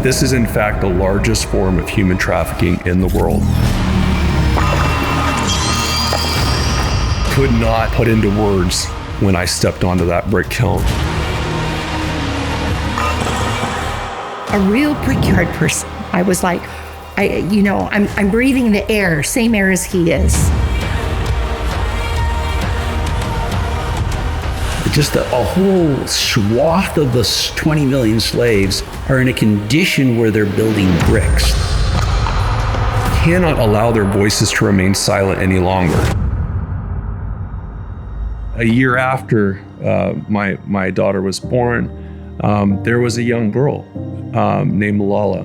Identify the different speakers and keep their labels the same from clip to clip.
Speaker 1: This is in fact the largest form of human trafficking in the world. Could not put into words when I stepped onto that brick kiln.
Speaker 2: A real brickyard person. I was like, I'm breathing the air, same air as he is.
Speaker 3: Just a whole swath of the 20 million slaves are in a condition where they're building bricks.
Speaker 1: Cannot allow their voices to remain silent any longer. A year after my daughter was born, there was a young girl named Malala,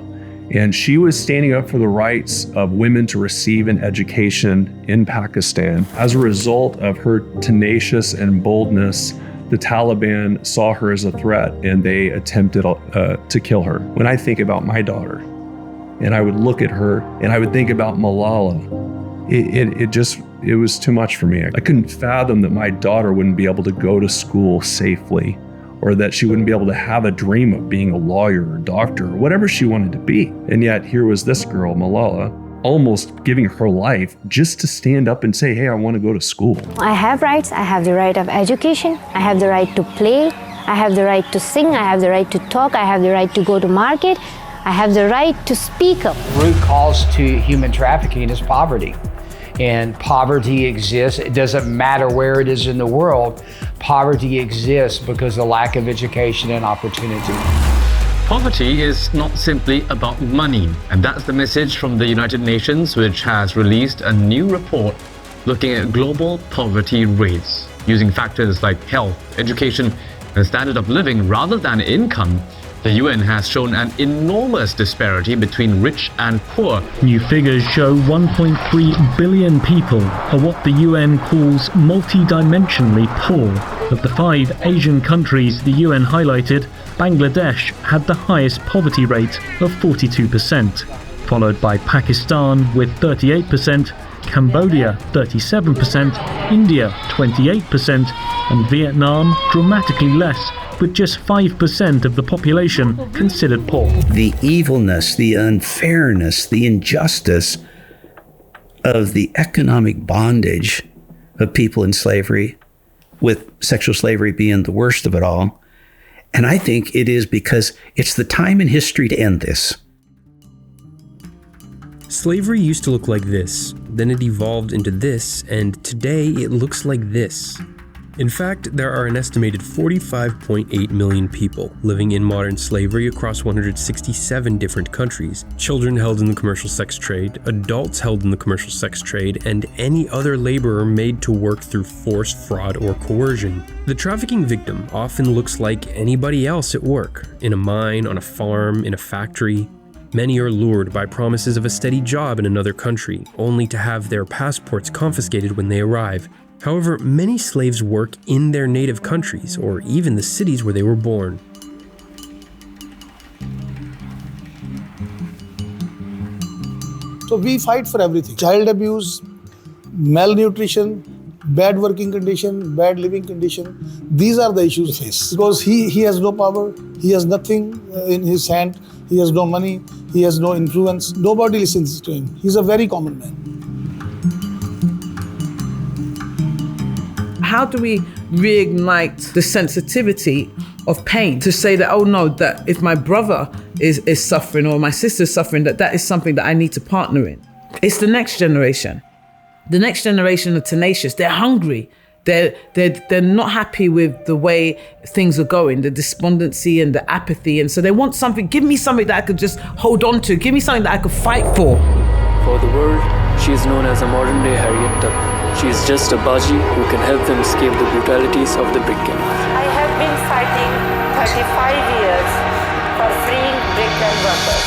Speaker 1: and she was standing up for the rights of women to receive an education in Pakistan. As a result of her tenacious and boldness, the Taliban saw her as a threat and they attempted to kill her. When I think about my daughter, and I would look at her and I would think about Malala, it was too much for me. I couldn't fathom that my daughter wouldn't be able to go to school safely, or that she wouldn't be able to have a dream of being a lawyer or doctor or whatever she wanted to be. And yet here was this girl, Malala, almost giving her life just to stand up and say, hey, I want to go to school.
Speaker 4: I have rights. I have the right of education. I have the right to play. I have the right to sing. I have the right to talk. I have the right to go to market. I have the right to speak up.
Speaker 5: Root cause to human trafficking is poverty. And poverty exists. It doesn't matter where it is in the world. Poverty exists because of lack of education and opportunity.
Speaker 6: Poverty is not simply about money, and that's the message from the United Nations, which has released a new report looking at global poverty rates, using factors like health, education, and standard of living rather than income. The UN has shown an enormous disparity between rich and poor.
Speaker 7: New figures show 1.3 billion people are what the UN calls multidimensionally poor. Of the 5 Asian countries the UN highlighted, Bangladesh had the highest poverty rate of 42%, followed by Pakistan with 38%, Cambodia 37%, India 28%, and Vietnam dramatically less, with just 5% of the population considered poor.
Speaker 3: The evilness, the unfairness, the injustice of the economic bondage of people in slavery, with sexual slavery being the worst of it all. And I think it is because it's the time in history to end this.
Speaker 8: Slavery used to look like this, then it evolved into this, and today it looks like this. In fact, there are an estimated 45.8 million people living in modern slavery across 167 different countries. Children held in the commercial sex trade, adults held in the commercial sex trade, and any other laborer made to work through force, fraud, or coercion. The trafficking victim often looks like anybody else at work, in a mine, on a farm, in a factory. Many are lured by promises of a steady job in another country, only to have their passports confiscated when they arrive. However, many slaves work in their native countries, or even the cities where they were born.
Speaker 9: So we fight for everything. Child abuse, malnutrition, bad working condition, bad living condition. These are the issues we face. Because he has no power, he has nothing in his hand, he has no money, he has no influence. Nobody listens to him. He's a very common man.
Speaker 10: How do we reignite the sensitivity of pain to say that, oh no, that if my brother is suffering or my sister's suffering, that is something that I need to partner in? It's the next generation. The next generation are tenacious. They're hungry. They're not happy with the way things are going, the despondency and the apathy. And so they want something. Give me something that I could just hold on to. Give me something that I could fight for.
Speaker 11: For the world, she is known as a modern-day Harriet Tubman. She is just a Baji who can help them escape the brutalities of the brick kiln.
Speaker 12: I have been fighting 35 years for freeing brick kiln workers.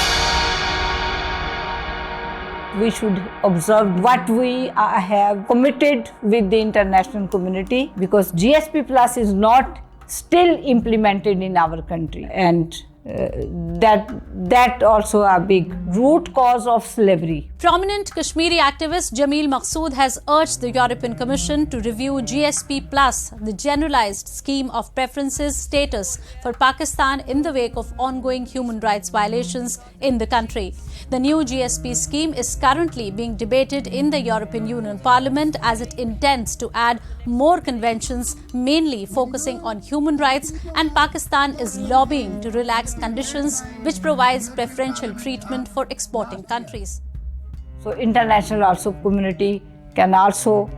Speaker 12: We should observe what we have committed with the international community, because GSP Plus is not still implemented in our country. And that also a big root cause of slavery.
Speaker 13: Prominent Kashmiri activist Jameel Maqsood has urged the European Commission to review GSP Plus, the generalized scheme of preferences status for Pakistan in the wake of ongoing human rights violations in the country. The new GSP scheme is currently being debated in the European Union Parliament as it intends to add more conventions, mainly focusing on human rights, and Pakistan is lobbying to relax conditions which provides preferential treatment for exporting countries.
Speaker 12: So international also community can also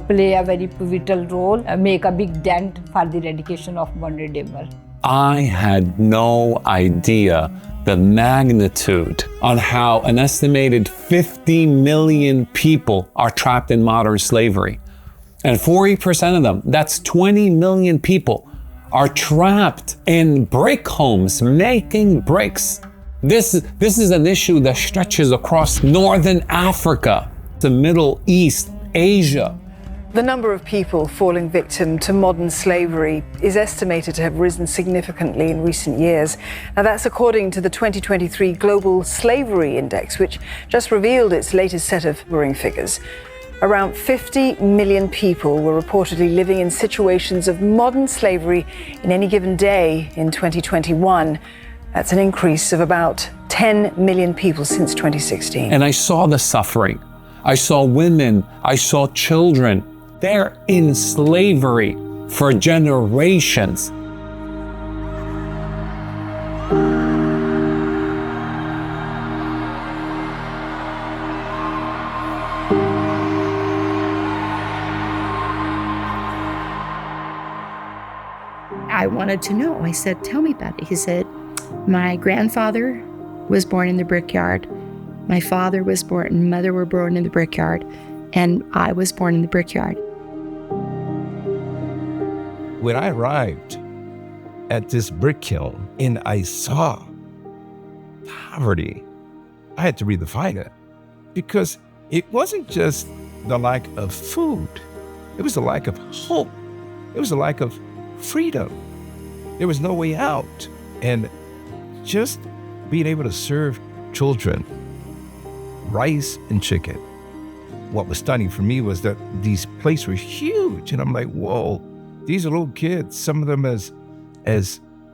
Speaker 12: play a very pivotal role, make a big dent for the eradication of modern day war.
Speaker 14: I had no idea the magnitude on how an estimated 50 million people are trapped in modern slavery. And 40% of them, that's 20 million people, are trapped in brick homes, making bricks. This is an issue that stretches across Northern Africa, the Middle East, Asia.
Speaker 15: The number of people falling victim to modern slavery is estimated to have risen significantly in recent years. Now, that's according to the 2023 Global Slavery Index, which just revealed its latest set of worrying figures. Around 50 million people were reportedly living in situations of modern slavery in any given day in 2021. That's an increase of about 10 million people since 2016.
Speaker 14: And I saw the suffering. I saw women, I saw children. They're in slavery for generations.
Speaker 2: I wanted to know. I said, tell me about it. He said, my grandfather was born in the brickyard. My father was born, and mother were born in the brickyard. And I was born in the brickyard.
Speaker 16: When I arrived at this brick kiln and I saw poverty, I had to redefine it, because it wasn't just the lack of food. It was the lack of hope. It was the lack of freedom. There was no way out. And just being able to serve children rice and chicken. What was stunning for me was that these plates were huge. And I'm like, whoa, these are little kids, some of them as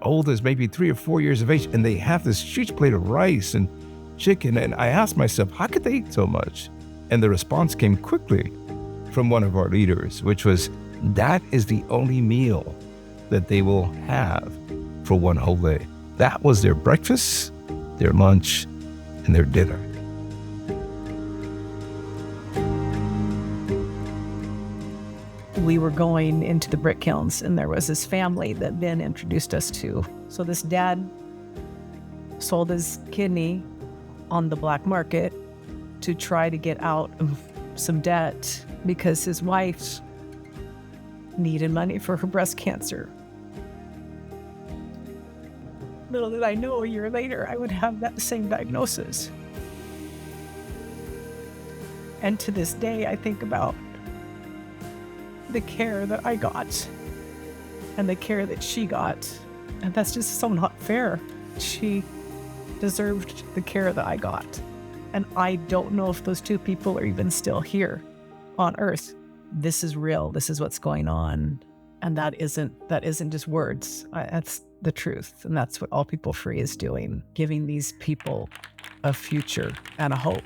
Speaker 16: old as maybe 3 or 4 years of age, and they have this huge plate of rice and chicken. And I asked myself, how could they eat so much? And the response came quickly from one of our leaders, which was, that is the only meal that they will have for one whole day. That was their breakfast, their lunch, and their dinner.
Speaker 17: We were going into the brick kilns, and there was this family that Ben introduced us to. So this dad sold his kidney on the black market to try to get out of some debt because his wife needed money for her breast cancer. Little did I know, a year later, I would have that same diagnosis. And to this day, I think about the care that I got and the care that she got. And that's just so not fair. She deserved the care that I got. And I don't know if those two people are even still here on Earth. This is real. This is what's going on. And that isn't just words. That's the truth. And that's what All People Free is doing, giving these people a future and a hope.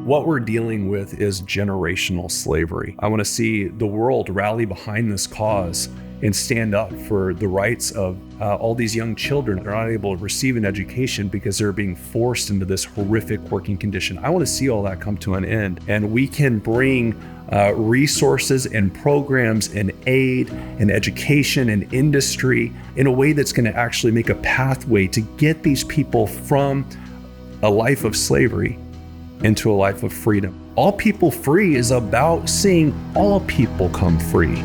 Speaker 1: What we're dealing with is generational slavery. I want to see the world rally behind this cause and stand up for the rights of all these young children. They're not able to receive an education because they're being forced into this horrific working condition. I want to see all that come to an end. And we can bring resources and programs and aid and education and industry in a way that's going to actually make a pathway to get these people from a life of slavery into a life of freedom. All People Free is about seeing all people come free.